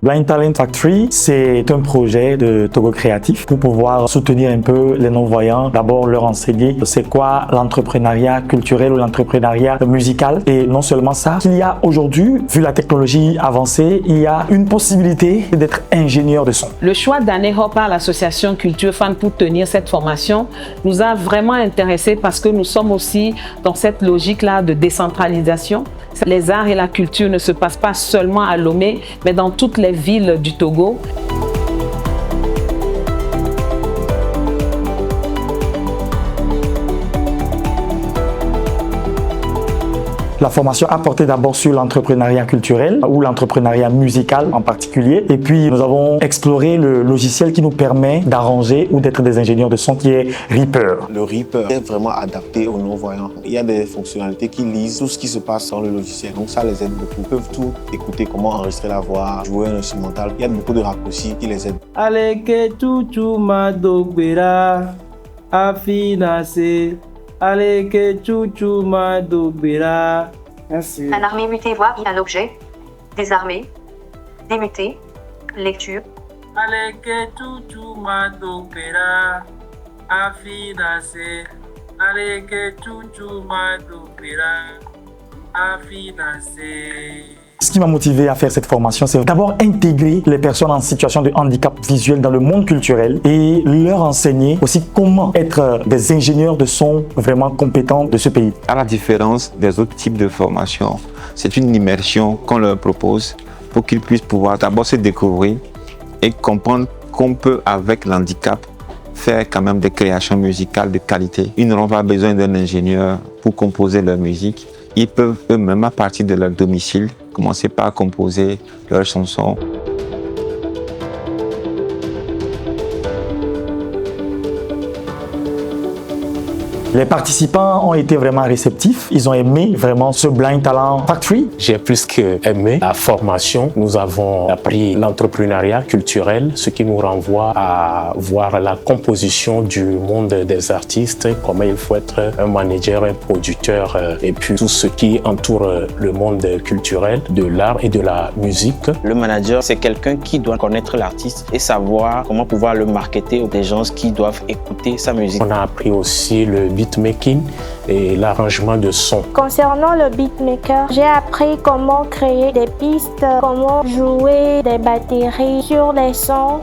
Blind Talent Factory, c'est un projet de Togo Créatif pour pouvoir soutenir un peu les non-voyants. D'abord, leur enseigner c'est quoi l'entrepreneuriat culturel ou l'entrepreneuriat musical. Et non seulement ça, qu'il y a aujourd'hui, vu la technologie avancée, il y a une possibilité d'être ingénieur de son. Le choix d'Aneho par l'association Culture Fan pour tenir cette formation nous a vraiment intéressés parce que nous sommes aussi dans cette logique-là de décentralisation. Les arts et la culture ne se passent pas seulement à Lomé, mais dans toutes les villes du Togo. La formation a porté d'abord sur l'entrepreneuriat culturel ou l'entrepreneuriat musical en particulier. Et puis, nous avons exploré le logiciel qui nous permet d'arranger ou d'être des ingénieurs de son qui est Reaper. Le Reaper est vraiment adapté aux non-voyants. Il y a des fonctionnalités qui lisent tout ce qui se passe dans le logiciel. Donc ça les aide beaucoup. Ils peuvent tout écouter, comment enregistrer la voix, jouer un instrumental. Il y a beaucoup de raccourcis qui les aident. Aleke tutu madogbera afinase. Aleke chuchu madogbera. Merci. Un armé muté voix il a l'objet. Désarmé. Démuté. Lecture. Aleke chuchu madogbera afinase. Aleke chuchu madogbera afinase. Ce qui m'a motivé à faire cette formation, c'est d'abord intégrer les personnes en situation de handicap visuel dans le monde culturel et leur enseigner aussi comment être des ingénieurs de son vraiment compétents de ce pays. À la différence des autres types de formations, c'est une immersion qu'on leur propose pour qu'ils puissent pouvoir d'abord se découvrir et comprendre qu'on peut, avec l'handicap, faire quand même des créations musicales de qualité. Ils n'auront pas besoin d'un ingénieur pour composer leur musique. Ils peuvent eux-mêmes, à partir de leur domicile, commencer par composer leurs chansons. Les participants ont été vraiment réceptifs. Ils ont aimé vraiment ce Blind Talent Factory. J'ai plus qu'aimé la formation. Nous avons appris l'entrepreneuriat culturel, ce qui nous renvoie à voir la composition du monde des artistes, comment il faut être un manager, un producteur, et puis tout ce qui entoure le monde culturel, de l'art et de la musique. Le manager, c'est quelqu'un qui doit connaître l'artiste et savoir comment pouvoir le marketer aux gens qui doivent écouter sa musique. On a appris aussi le beatmaking et l'arrangement de son. Concernant le beatmaker, j'ai appris comment créer des pistes, comment jouer des batteries sur les sons.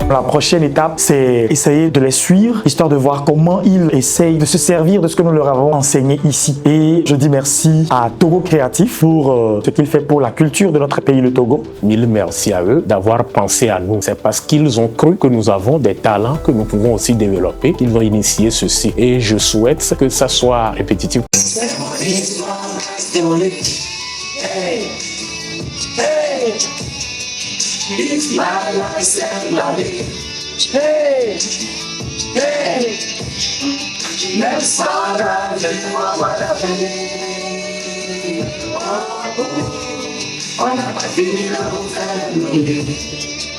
La prochaine étape, c'est essayer de les suivre, histoire de voir comment ils essayent de se servir de ce que nous leur avons enseigné ici. Et je dis merci à Togo Créatif pour ce qu'il fait pour la culture de notre pays, le Togo. Mille merci à eux d'avoir pensé à nous. C'est parce qu'ils ont cru que nous avons des talents que nous pouvons aussi développer qu'ils ont initié ceci. Et je souhaite que ça soit répétitif. It's my life and life. Hey, hey. Next time I do what I feel. Oh, I feel family.